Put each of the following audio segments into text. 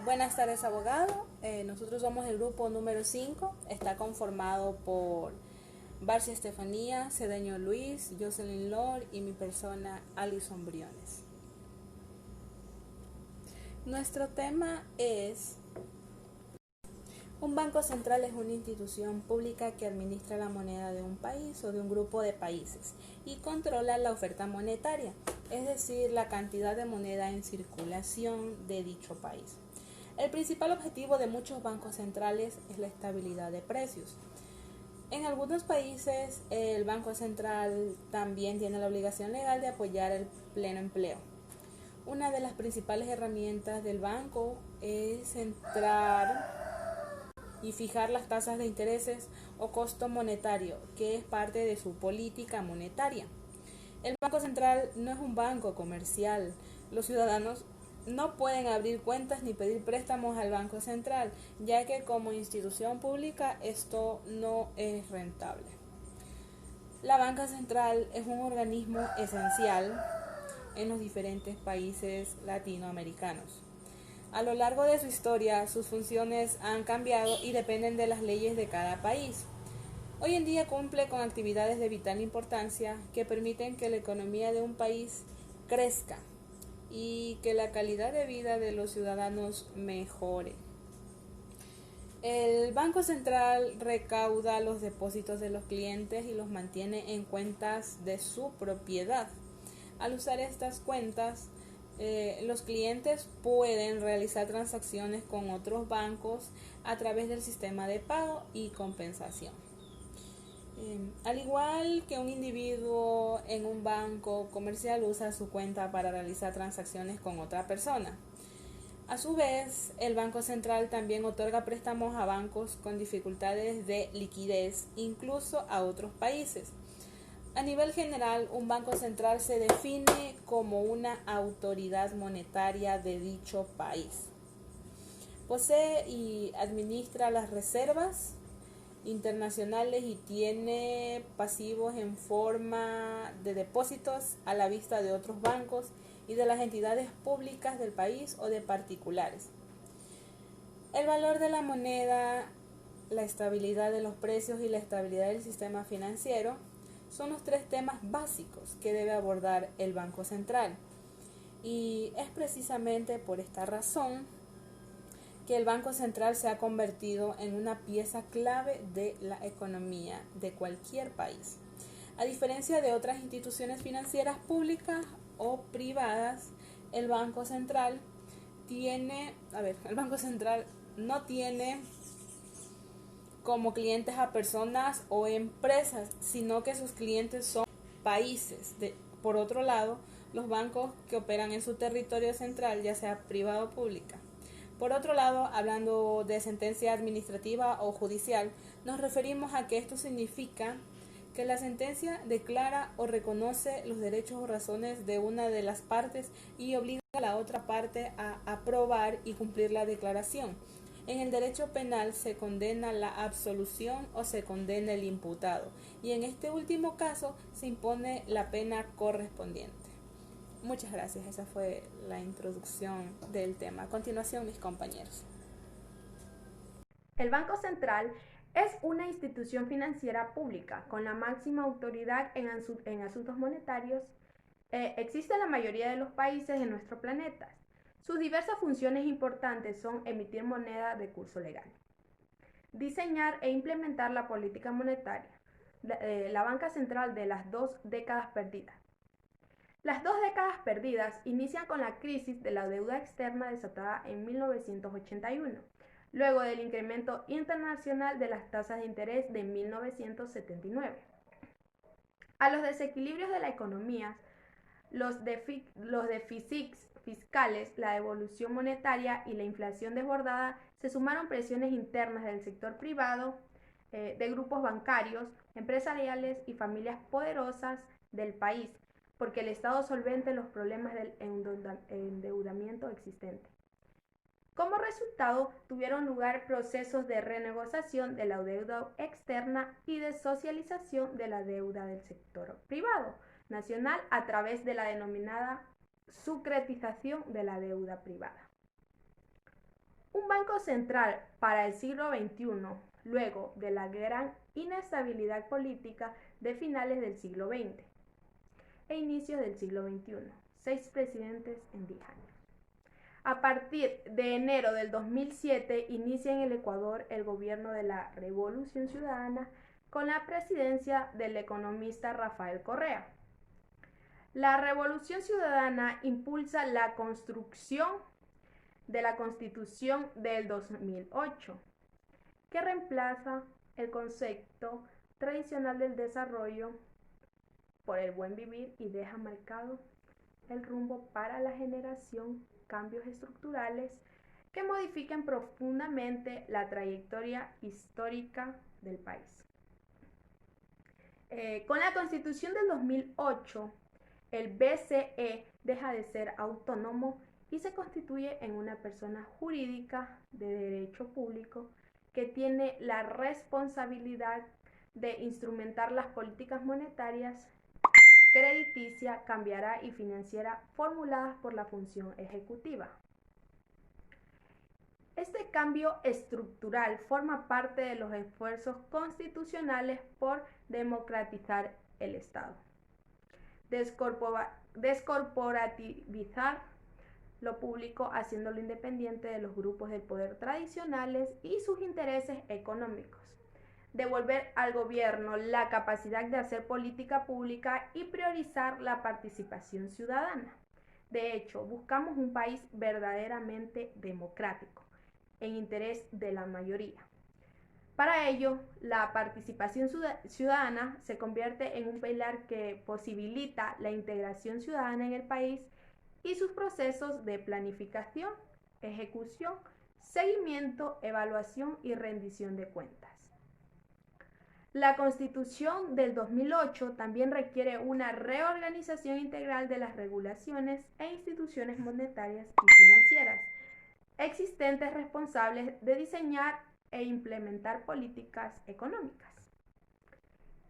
Buenas tardes, abogado. Nosotros somos el grupo número 5. Está conformado por Barcia Estefanía, Cedeño Luis, Jocelyn Lord y mi persona, Alison Briones. Nuestro tema es: un banco central es una institución pública que administra la moneda de un país o de un grupo de países y controla la oferta monetaria, es decir, la cantidad de moneda en circulación de dicho país. El principal objetivo de muchos bancos centrales es la estabilidad de precios. En algunos países, el Banco Central también tiene la obligación legal de apoyar el pleno empleo. Una de las principales herramientas del banco es centrar y fijar las tasas de intereses o costo monetario, que es parte de su política monetaria. El Banco Central no es un banco comercial. Los ciudadanos no pueden abrir cuentas ni pedir préstamos al Banco Central, ya que como institución pública esto no es rentable. La Banca Central es un organismo esencial en los diferentes países latinoamericanos. A lo largo de su historia, sus funciones han cambiado y dependen de las leyes de cada país. Hoy en día cumple con actividades de vital importancia que permiten que la economía de un país crezca y que la calidad de vida de los ciudadanos mejore. El Banco Central recauda los depósitos de los clientes y los mantiene en cuentas de su propiedad. Al usar estas cuentas, los clientes pueden realizar transacciones con otros bancos a través del sistema de pago y compensación. Al igual que un individuo en un banco comercial usa su cuenta para realizar transacciones con otra persona. A su vez, el Banco Central también otorga préstamos a bancos con dificultades de liquidez, incluso a otros países. A nivel general, un banco central se define como una autoridad monetaria de dicho país. Posee y administra las reservas internacionales y tiene pasivos en forma de depósitos a la vista de otros bancos y de las entidades públicas del país o de particulares. El valor de la moneda, la estabilidad de los precios y la estabilidad del sistema financiero son los tres temas básicos que debe abordar el Banco Central. Y es precisamente por esta razón que el Banco Central se ha convertido en una pieza clave de la economía de cualquier país. A diferencia de otras instituciones financieras públicas o privadas, el Banco Central no tiene como clientes a personas o empresas, sino que sus clientes son países. Por otro lado, los bancos que operan en su territorio central, ya sea privado o pública. Por otro lado, hablando de sentencia administrativa o judicial, nos referimos a que esto significa que la sentencia declara o reconoce los derechos o razones de una de las partes y obliga a la otra parte a aprobar y cumplir la declaración. En el derecho penal se condena la absolución o se condena el imputado, y en este último caso se impone la pena correspondiente. Muchas gracias, esa fue la introducción del tema. A continuación, mis compañeros. El Banco Central es una institución financiera pública con la máxima autoridad en asuntos monetarios. Existe en la mayoría de los países de nuestro planeta. Sus diversas funciones importantes son emitir moneda de curso legal, diseñar e implementar la política monetaria, la banca central de las 2 décadas perdidas. Las 2 décadas perdidas inician con la crisis de la deuda externa desatada en 1981, luego del incremento internacional de las tasas de interés de 1979. A los desequilibrios de la economía, los déficits fiscales, la devolución monetaria y la inflación desbordada se sumaron presiones internas del sector privado, de grupos bancarios, empresariales y familias poderosas del país, porque el Estado solvente los problemas del endeudamiento existente. Como resultado, tuvieron lugar procesos de renegociación de la deuda externa y de socialización de la deuda del sector privado nacional a través de la denominada sucretización de la deuda privada. Un banco central para el siglo XXI, luego de la gran inestabilidad política de finales del siglo XX e inicios del siglo XXI. 6 presidentes en 10 años. A partir de enero del 2007 inicia en el Ecuador el gobierno de la Revolución Ciudadana con la presidencia del economista Rafael Correa. La Revolución Ciudadana impulsa la construcción de la Constitución del 2008, que reemplaza el concepto tradicional del desarrollo por el buen vivir y deja marcado el rumbo para la generación cambios estructurales que modifiquen profundamente la trayectoria histórica del país. Con la Constitución del 2008, el BCE deja de ser autónomo y se constituye en una persona jurídica de derecho público que tiene la responsabilidad de instrumentar las políticas monetarias, crediticia, cambiaria y financiera formuladas por la función ejecutiva. Este cambio estructural forma parte de los esfuerzos constitucionales por democratizar el Estado, descorporativizar lo público haciéndolo independiente de los grupos del poder tradicionales y sus intereses económicos, devolver al gobierno la capacidad de hacer política pública y priorizar la participación ciudadana. De hecho, buscamos un país verdaderamente democrático, en interés de la mayoría. Para ello, la participación ciudadana se convierte en un pilar que posibilita la integración ciudadana en el país y sus procesos de planificación, ejecución, seguimiento, evaluación y rendición de cuentas. La Constitución del 2008 también requiere una reorganización integral de las regulaciones e instituciones monetarias y financieras existentes responsables de diseñar e implementar políticas económicas.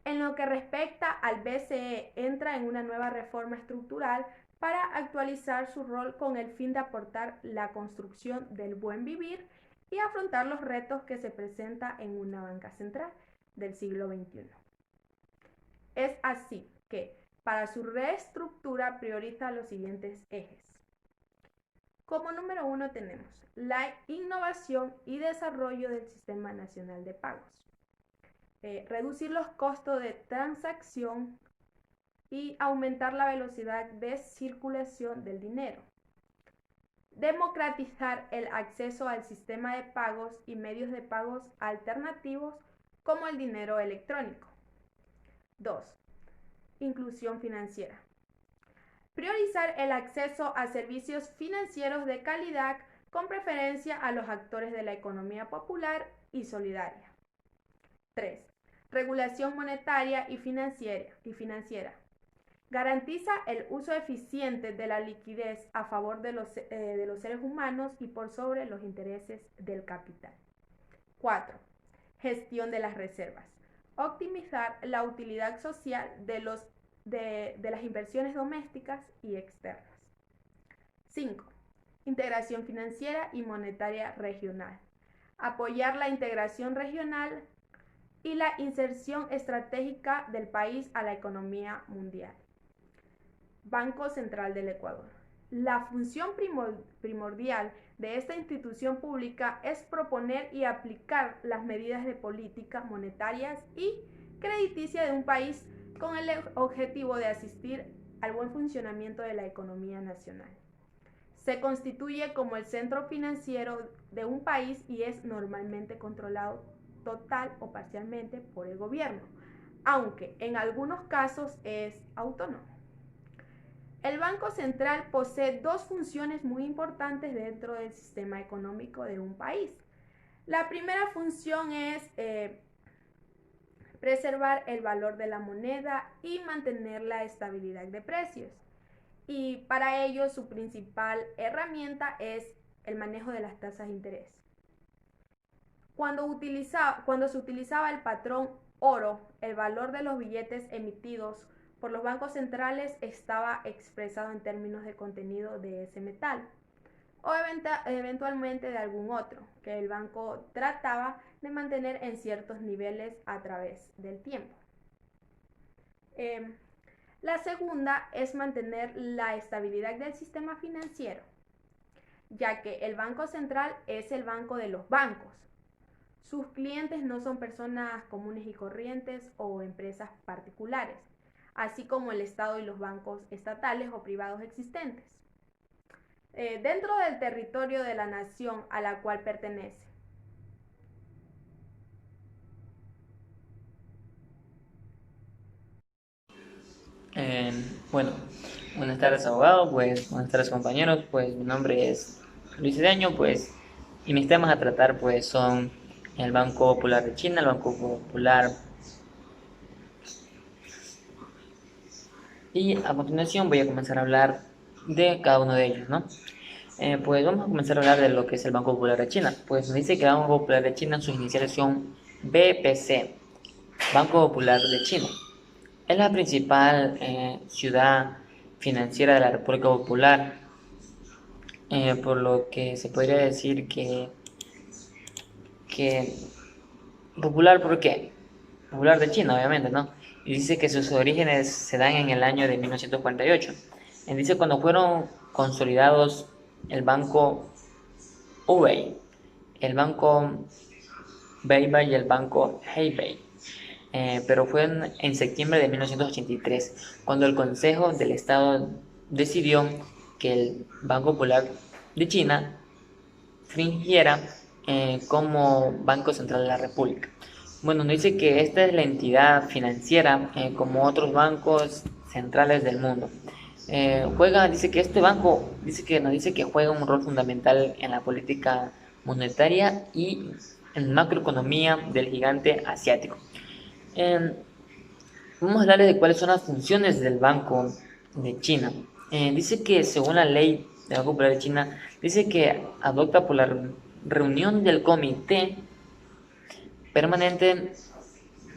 En lo que respecta al BCE, entra en una nueva reforma estructural para actualizar su rol con el fin de aportar la construcción del buen vivir y afrontar los retos que se presentan en una banca central del siglo XXI. Es así que, para su reestructura, prioriza los siguientes ejes. Como número 1 tenemos la innovación y desarrollo del Sistema Nacional de Pagos. Reducir los costos de transacción y aumentar la velocidad de circulación del dinero. Democratizar el acceso al sistema de pagos y medios de pagos alternativos como el dinero electrónico. 2. Inclusión financiera. Priorizar el acceso a servicios financieros de calidad con preferencia a los actores de la economía popular y solidaria. 3. Regulación monetaria y financiera. Garantiza el uso eficiente de la liquidez a favor de los seres humanos y por sobre los intereses del capital. 4. Gestión de las reservas. Optimizar la utilidad social de las inversiones domésticas y externas. 5. Integración financiera y monetaria regional. Apoyar la integración regional y la inserción estratégica del país a la economía mundial. Banco Central del Ecuador. La función primordial de esta institución pública es proponer y aplicar las medidas de política monetarias y crediticia de un país con el objetivo de asistir al buen funcionamiento de la economía nacional. Se constituye como el centro financiero de un país y es normalmente controlado total o parcialmente por el gobierno, aunque en algunos casos es autónomo. El Banco Central posee dos funciones muy importantes dentro del sistema económico de un país. La primera función es preservar el valor de la moneda y mantener la estabilidad de precios. Y para ello su principal herramienta es el manejo de las tasas de interés. Cuando se utilizaba el patrón oro, el valor de los billetes emitidos por los bancos centrales estaba expresado en términos de contenido de ese metal. o eventualmente de algún otro que el banco trataba de mantener en ciertos niveles a través del tiempo. La segunda es mantener la estabilidad del sistema financiero, ya que el Banco Central es el banco de los bancos. Sus clientes no son personas comunes y corrientes o empresas particulares, así como el Estado y los bancos estatales o privados existentes, dentro del territorio de la nación a la cual pertenece. Eh, bueno, buenas tardes abogado, pues buenas tardes compañeros, pues mi nombre es Luis Edeño, pues y mis temas a tratar pues son el Banco Popular de China, el Banco Popular, y a continuación voy a comenzar a hablar de cada uno de ellos, ¿no? Pues vamos a comenzar a hablar de lo que es el Banco Popular de China. Pues nos dice que el Banco Popular de China, sus iniciales son BPC, Banco Popular de China. Es la principal ciudad financiera de la República Popular, por lo que se podría decir que popular, ¿por qué? Popular de China, obviamente, ¿no? Y dice que sus orígenes se dan en el año de 1948. Y dice cuando fueron consolidados el banco Hubei, el banco Beibei y el banco Hebei. Pero fue en septiembre de 1983 cuando el Consejo del Estado decidió que el Banco Popular de China fingiera como Banco Central de la República. Bueno, nos dice que esta es la entidad financiera como otros bancos centrales del mundo. Dice que este banco nos dice que juega un rol fundamental en la política monetaria y en macroeconomía del gigante asiático. Vamos a hablar de cuáles son las funciones del Banco de China. Dice que según la ley del Banco Popular de China, dice que adopta por la reunión del Comité Permanente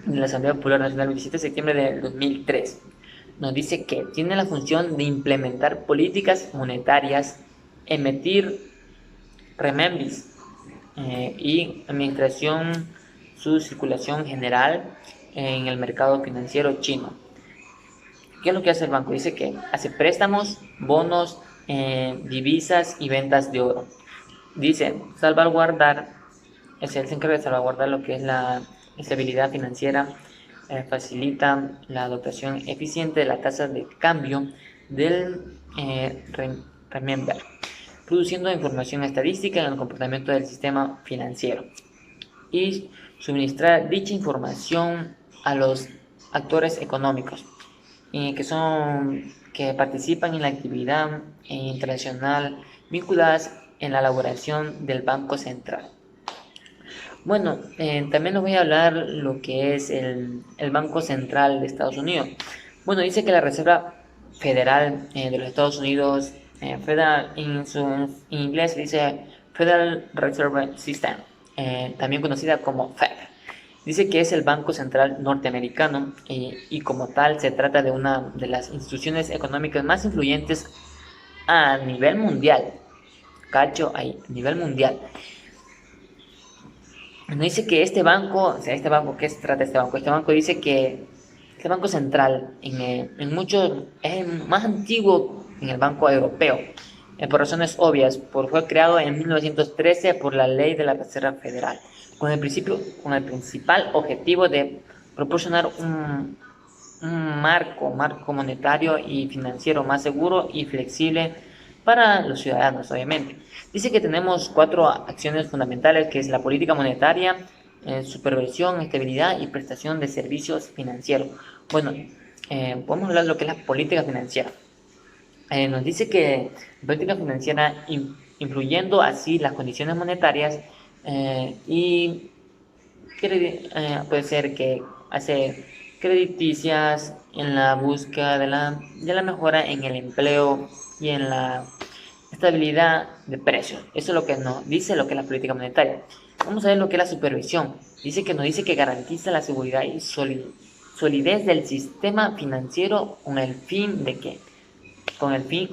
de la Asamblea Popular Nacional el 17 de septiembre de 2003. Nos dice que tiene la función de implementar políticas monetarias, emitir renminbis y administración su circulación general en el mercado financiero chino. ¿Qué es lo que hace el banco? Dice que hace préstamos, bonos, divisas y ventas de oro. Dice él se encarga de salvaguardar lo que es la estabilidad financiera, facilita la adoptación eficiente de la tasa de cambio del renminbi, produciendo información estadística en el comportamiento del sistema financiero y suministrar dicha información a los actores económicos que participan en la actividad internacional vinculadas en la elaboración del Banco Central. Bueno, también les voy a hablar lo que es el Banco Central de Estados Unidos. Bueno, dice que la Reserva Federal de los Estados Unidos, Federal, en inglés dice Federal Reserve System, también conocida como Fed. Dice que es el Banco Central norteamericano y como tal se trata de una de las instituciones económicas más influyentes a nivel mundial. Cacho ahí, a nivel mundial. Nos dice que este banco, ¿qué se trata este banco? Este banco dice que este banco central en muchos es el más antiguo en el banco europeo, por razones obvias, fue creado en 1913 por la ley de la Reserva Federal, con el principal objetivo de proporcionar un marco monetario y financiero más seguro y flexible para los ciudadanos, obviamente. Dice que tenemos 4 acciones fundamentales, que es la política monetaria, supervisión, estabilidad y prestación de servicios financieros. Bueno, podemos hablar de lo que es la política financiera. Nos dice que la política financiera, influyendo así las condiciones monetarias y puede ser que hace crediticias en la búsqueda de la mejora en el empleo y en la estabilidad de precios. Eso es lo que nos dice lo que es la política monetaria. Vamos a ver lo que es la supervisión. Nos dice que garantiza la seguridad y solidez del sistema financiero con el fin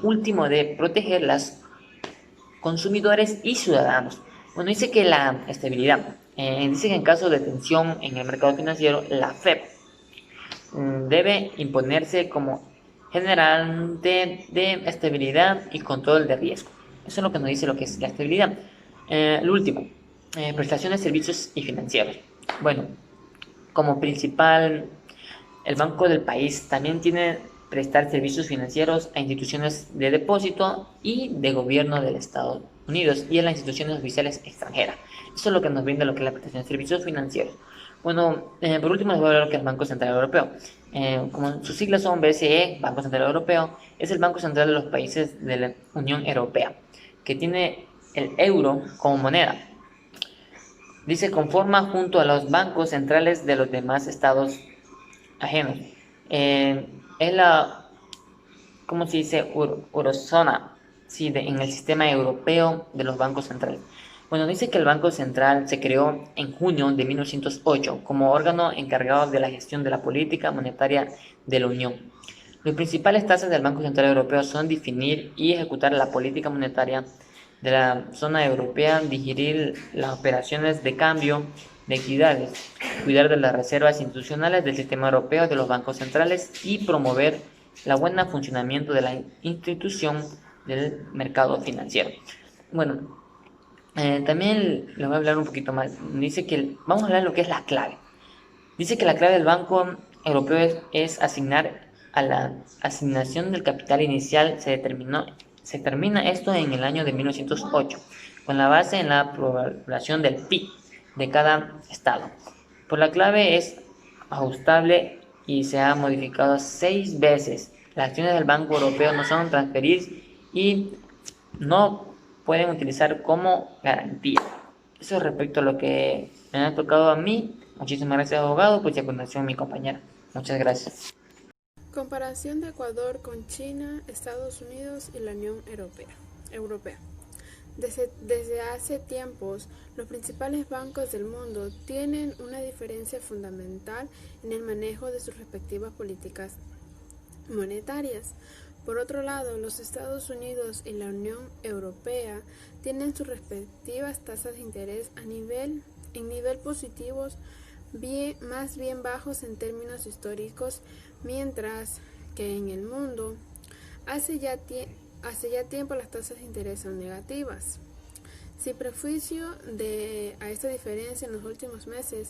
último de proteger las consumidores y ciudadanos. Bueno, dice que la estabilidad, dice que en caso de tensión en el mercado financiero, la FED debe imponerse como generante de estabilidad y control de riesgo. Eso es lo que nos dice lo que es la estabilidad. Lo último, prestaciones, servicios y financieros. Bueno, como principal, el Banco del país también tiene prestar servicios financieros a instituciones de depósito y de gobierno del Estados Unidos y a las instituciones oficiales extranjeras. Eso es lo que nos brinda lo que es la prestación de servicios financieros. Bueno, por último les voy a hablar lo que es el Banco Central Europeo. Como sus siglas son BCE, Banco Central Europeo, es el Banco Central de los países de la Unión Europea, que tiene el euro como moneda. Dice, conforma junto a los bancos centrales de los demás estados ajenos. Es la, ¿cómo se dice? Eurozona, sí, en el sistema europeo de los bancos centrales. Bueno, dice que el Banco Central se creó en junio de 1908 como órgano encargado de la gestión de la política monetaria de la Unión. Las principales tasas del Banco Central Europeo son definir y ejecutar la política monetaria de la zona europea, digerir las operaciones de cambio de equidades, cuidar de las reservas institucionales del sistema europeo de los bancos centrales y promover el buen funcionamiento de la institución del mercado financiero. Bueno, también le voy a hablar un poquito más. Dice que vamos a hablar de lo que es la clave. Dice que la clave del Banco Europeo es asignar a la asignación del capital inicial. Se termina esto en el año de 1908, con la base en la población del PIB de cada estado. Por la clave es ajustable y se ha modificado 6 veces. Las acciones del Banco Europeo no son transferidas y no pueden utilizar como garantía. Eso respecto a lo que me ha tocado a mí. Muchísimas gracias, abogado. Pues y a continuación mi compañera. Muchas gracias. Comparación de Ecuador con China, Estados Unidos y la Unión Europea. Desde hace tiempos, los principales bancos del mundo tienen una diferencia fundamental en el manejo de sus respectivas políticas monetarias. Por otro lado, los Estados Unidos y la Unión Europea tienen sus respectivas tasas de interés en nivel positivos, más bien bajos en términos históricos, mientras que en el mundo hace ya tiempo las tasas de interés son negativas. Sin prejuicio a esta diferencia, en los últimos meses,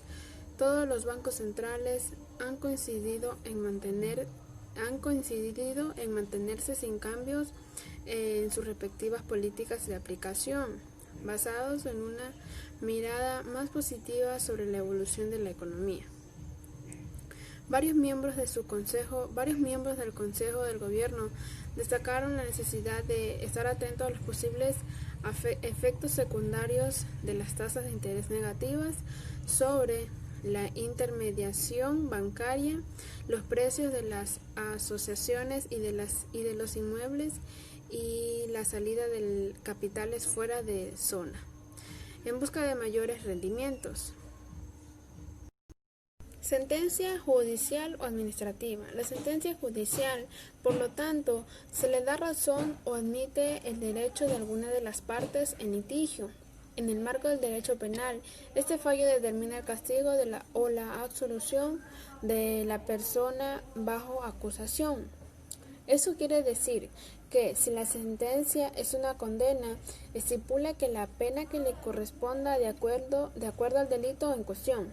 todos los bancos centrales han coincidido en mantenerse sin cambios en sus respectivas políticas de aplicación, basados en una mirada más positiva sobre la evolución de la economía. Varios miembros del Consejo del Gobierno destacaron la necesidad de estar atentos a los posibles efectos secundarios de las tasas de interés negativas sobre la intermediación bancaria, los precios de las asociaciones y de los inmuebles y la salida de capitales fuera de zona, en busca de mayores rendimientos. Sentencia judicial o administrativa. La sentencia judicial, por lo tanto, se le da razón o admite el derecho de alguna de las partes en litigio. En el marco del derecho penal, este fallo determina el castigo o la absolución de la persona bajo acusación. Eso quiere decir que si la sentencia es una condena, estipula que la pena que le corresponda de acuerdo al delito en cuestión,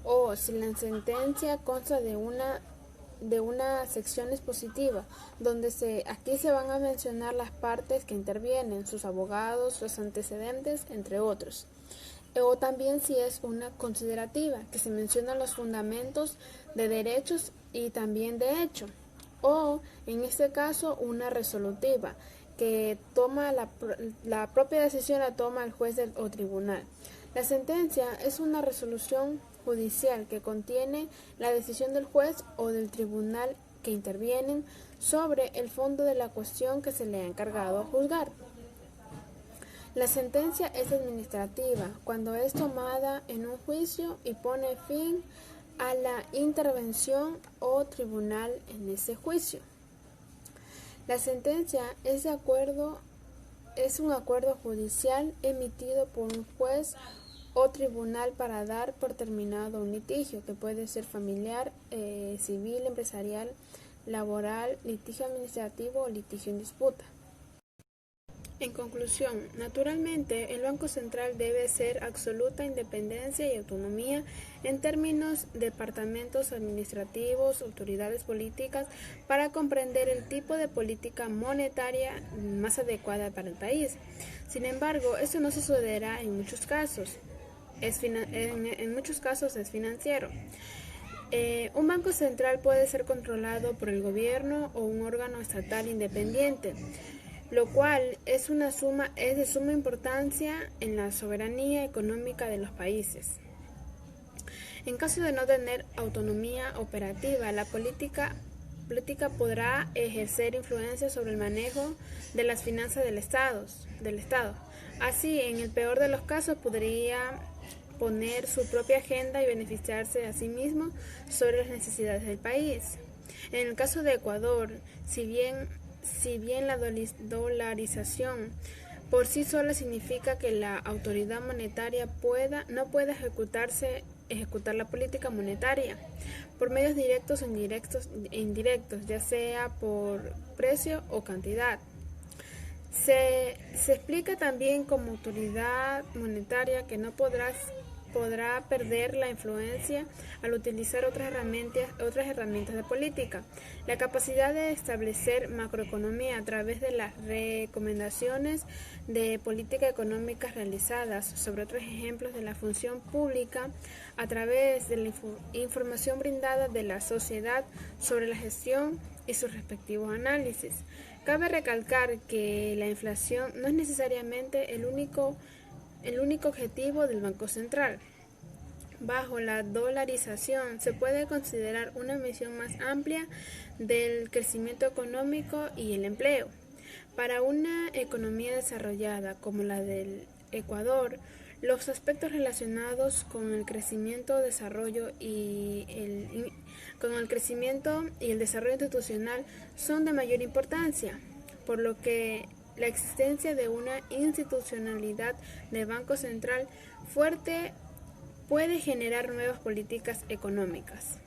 o si la sentencia consta de una sección expositiva, donde aquí se van a mencionar las partes que intervienen, sus abogados, sus antecedentes, entre otros. O también si es una considerativa, que se mencionan los fundamentos de derechos y también de hecho. O, en este caso, una resolutiva, que toma la propia decisión la toma el juez o tribunal. La sentencia es una resolución judicial que contiene la decisión del juez o del tribunal que intervienen sobre el fondo de la cuestión que se le ha encargado juzgar. La sentencia es administrativa cuando es tomada en un juicio y pone fin a la intervención o tribunal en ese juicio. La sentencia es de acuerdo es un acuerdo judicial emitido por un juez o tribunal para dar por terminado un litigio, que puede ser familiar, civil, empresarial, laboral, litigio administrativo o litigio en disputa. En conclusión, naturalmente, el Banco Central debe ser absoluta independencia y autonomía en términos departamentos administrativos, autoridades políticas, para comprender el tipo de política monetaria más adecuada para el país. Sin embargo, esto no sucederá en muchos casos. En muchos casos es financiero. Un banco central puede ser controlado por el gobierno o un órgano estatal independiente, lo cual es de suma importancia en la soberanía económica de los países. En caso de no tener autonomía operativa, la política podrá ejercer influencia sobre el manejo de las finanzas del Estado. Así, en el peor de los casos, podría poner su propia agenda y beneficiarse a sí mismo sobre las necesidades del país. En el caso de Ecuador, si bien la dolarización por sí sola significa que la autoridad monetaria no pueda ejecutar la política monetaria por medios directos o indirectos, ya sea por precio o cantidad. Se explica también como autoridad monetaria que no podrá perder la influencia al utilizar otras herramientas de política. La capacidad de establecer macroeconomía a través de las recomendaciones de política económica realizadas sobre otros ejemplos de la función pública a través de la información brindada de la sociedad sobre la gestión y sus respectivos análisis. Cabe recalcar que la inflación no es necesariamente el único objetivo del Banco Central. Bajo la dolarización se puede considerar una visión más amplia del crecimiento económico y el empleo. Para una economía desarrollada como la del Ecuador, los aspectos relacionados con el crecimiento y el desarrollo institucional son de mayor importancia, por lo que la existencia de una institucionalidad de Banco Central fuerte puede generar nuevas políticas económicas.